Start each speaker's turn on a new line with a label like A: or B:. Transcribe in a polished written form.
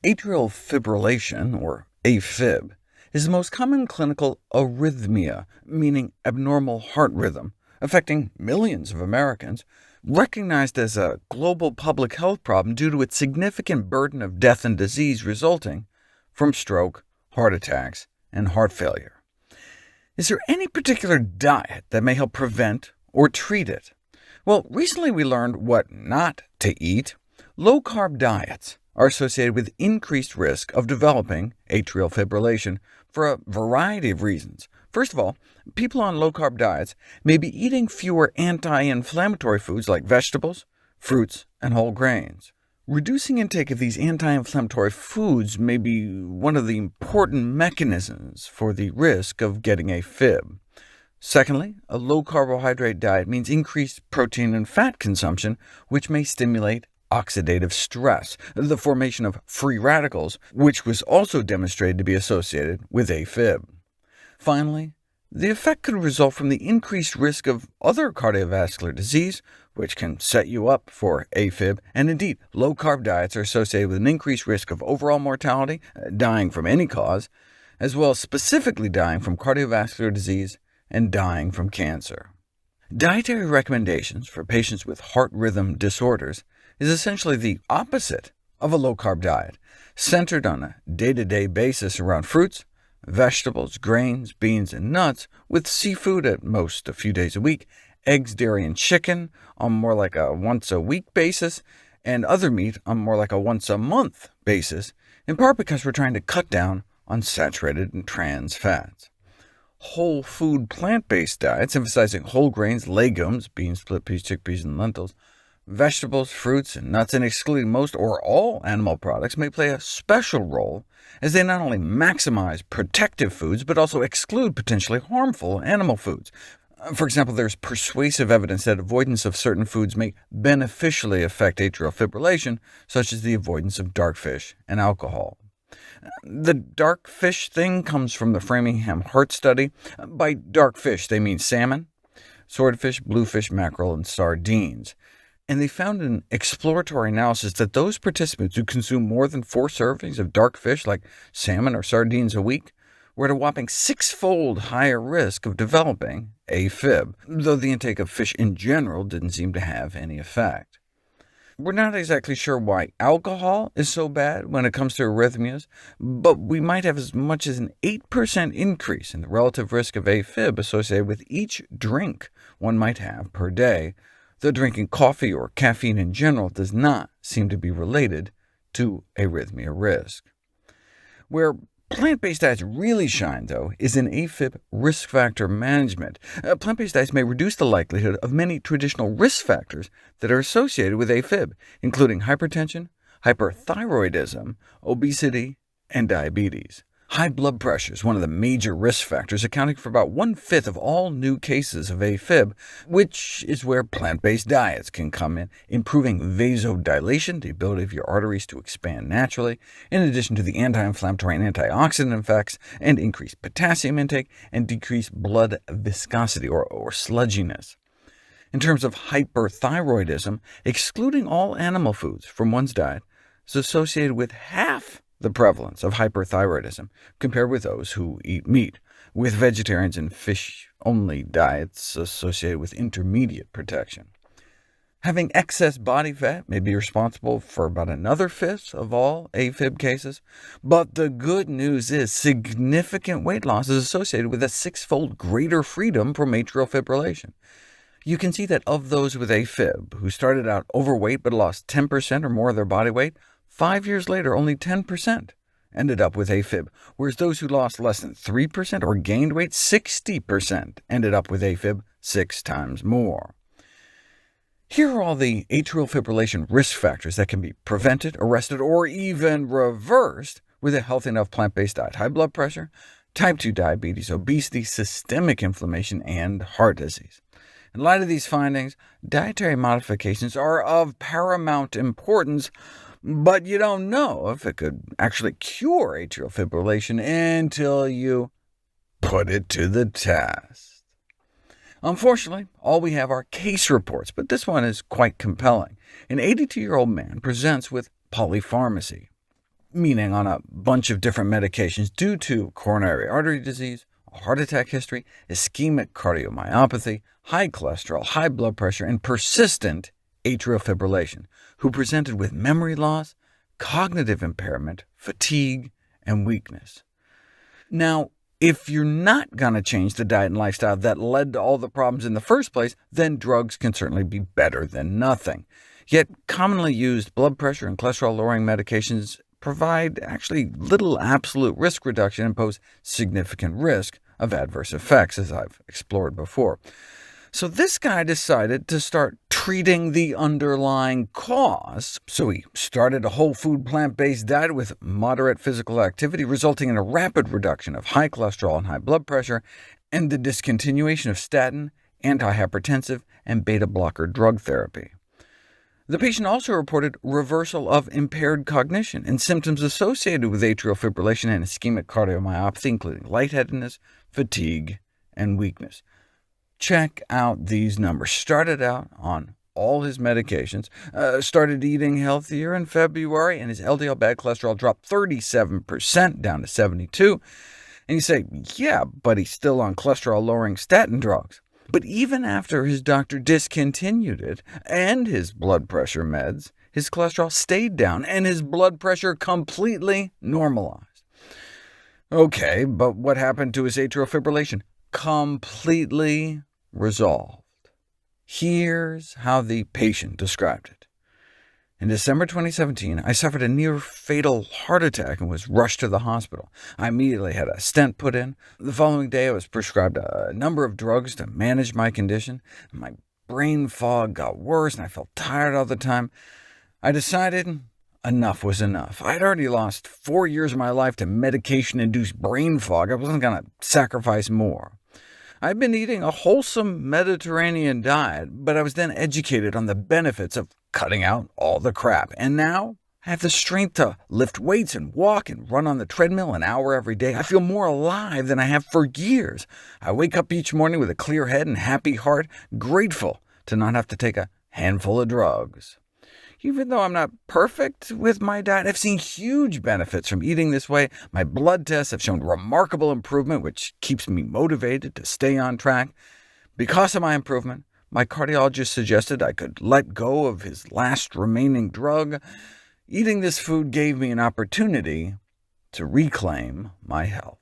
A: Atrial fibrillation, or AFib, is the most common clinical arrhythmia, meaning abnormal heart rhythm, affecting millions of Americans, recognized as a global public health problem due to its significant burden of death and disease resulting from stroke, heart attacks, and heart failure. Is there any particular diet that may help prevent or treat it? Well, recently we learned what not to eat. Low-carb diets are associated with increased risk of developing atrial fibrillation for a variety of reasons. First of all, people on low-carb diets may be eating fewer anti-inflammatory foods like vegetables, fruits, and whole grains. Reducing intake of these anti-inflammatory foods may be one of the important mechanisms for the risk of getting AFib. Secondly, a low-carbohydrate diet means increased protein and fat consumption, which may stimulate oxidative stress, the formation of free radicals, which was also demonstrated to be associated with AFib. Finally, the effect could result from the increased risk of other cardiovascular disease, which can set you up for AFib, and indeed, low-carb diets are associated with an increased risk of overall mortality, dying from any cause, as well as specifically dying from cardiovascular disease and dying from cancer. Dietary recommendations for patients with heart rhythm disorders is essentially the opposite of a low-carb diet, centered on a day-to-day basis around fruits, vegetables, grains, beans, and nuts, with seafood at most a few days a week, eggs, dairy, and chicken on more like a once-a-week basis, and other meat on more like a once-a-month basis, in part because we're trying to cut down on saturated and trans fats. Whole food plant-based diets, emphasizing whole grains, legumes, beans, split peas, chickpeas, and lentils, vegetables, fruits, and nuts, and excluding most or all animal products, may play a special role, as they not only maximize protective foods, but also exclude potentially harmful animal foods. For example, there's persuasive evidence that avoidance of certain foods may beneficially affect atrial fibrillation, such as the avoidance of dark fish and alcohol. The dark fish thing comes from the Framingham Heart Study. By dark fish, they mean salmon, swordfish, bluefish, mackerel, and sardines. And they found an exploratory analysis that those participants who consume more than 4 servings of dark fish, like salmon or sardines, a week, were at a whopping 6-fold higher risk of developing AFib, though the intake of fish in general didn't seem to have any effect. We're not exactly sure why alcohol is so bad when it comes to arrhythmias, but we might have as much as an 8% increase in the relative risk of AFib associated with each drink one might have per day, though drinking coffee or caffeine in general does not seem to be related to arrhythmia risk. Where plant-based diets really shine, though, is in AFib risk factor management. Plant-based diets may reduce the likelihood of many traditional risk factors that are associated with AFib, including hypertension, hyperthyroidism, obesity, and diabetes. High blood pressure is one of the major risk factors, accounting for about 1/5 of all new cases of AFib, which is where plant-based diets can come in, improving vasodilation, the ability of your arteries to expand naturally, in addition to the anti-inflammatory and antioxidant effects, and increased potassium intake, and decreased blood viscosity, or sludginess. In terms of hyperthyroidism, excluding all animal foods from one's diet is associated with half the prevalence of hyperthyroidism, compared with those who eat meat, with vegetarians and fish-only diets associated with intermediate protection. Having excess body fat may be responsible for about another 1/5 of all AFib cases, but the good news is significant weight loss is associated with a 6-fold greater freedom from atrial fibrillation. You can see that of those with AFib who started out overweight but lost 10% or more of their body weight, 5 years later, only 10% ended up with AFib, whereas those who lost less than 3% or gained weight, 60% ended up with AFib 6 times more. Here are all the atrial fibrillation risk factors that can be prevented, arrested, or even reversed with a healthy enough plant-based diet: high blood pressure, type 2 diabetes, obesity, systemic inflammation, and heart disease. In light of these findings, dietary modifications are of paramount importance, but you don't know if it could actually cure atrial fibrillation until you put it to the test. Unfortunately, all we have are case reports, but this one is quite compelling. An 82-year-old man presents with polypharmacy. meaning on a bunch of different medications due to coronary artery disease, a heart attack history, ischemic cardiomyopathy, high cholesterol, high blood pressure, and persistent atrial fibrillation, who presented with memory loss, cognitive impairment, fatigue, and weakness. Now, if you're not going to change the diet and lifestyle that led to all the problems in the first place, then drugs can certainly be better than nothing. Yet commonly used blood pressure and cholesterol-lowering medications provide actually little absolute risk reduction and pose significant risk of adverse effects, as I've explored before. So this guy decided to start treating the underlying cause. So he started a whole food plant-based diet with moderate physical activity, resulting in a rapid reduction of high cholesterol and high blood pressure, and the discontinuation of statin, antihypertensive, and beta-blocker drug therapy. The patient also reported reversal of impaired cognition and symptoms associated with atrial fibrillation and ischemic cardiomyopathy, including lightheadedness, fatigue, and weakness. Check out these numbers. Started out on all his medications, started eating healthier in February, and his LDL bad cholesterol dropped 37% down to 72. And you say, yeah, but he's still on cholesterol-lowering statin drugs. But even after his doctor discontinued it, and his blood pressure meds, his cholesterol stayed down, and his blood pressure completely normalized. OK, but what happened to his atrial fibrillation? Completely resolved. Here's how the patient described it. In December 2017, I suffered a near-fatal heart attack and was rushed to the hospital. I immediately had a stent put in. The following day, I was prescribed a number of drugs to manage my condition. My brain fog got worse, and I felt tired all the time. I decided enough was enough. I'd already lost 4 years of my life to medication-induced brain fog. I wasn't going to sacrifice more. I'd been eating a wholesome Mediterranean diet, but I was then educated on the benefits of cutting out all the crap. And now I have the strength to lift weights and walk and run on the treadmill an hour every day. I feel more alive than I have for years. I wake up each morning with a clear head and happy heart, grateful to not have to take a handful of drugs. Even though I'm not perfect with my diet, I've seen huge benefits from eating this way. My blood tests have shown remarkable improvement, which keeps me motivated to stay on track. Because of my improvement, my cardiologist suggested I could let go of his last remaining drug. Eating this food gave me an opportunity to reclaim my health.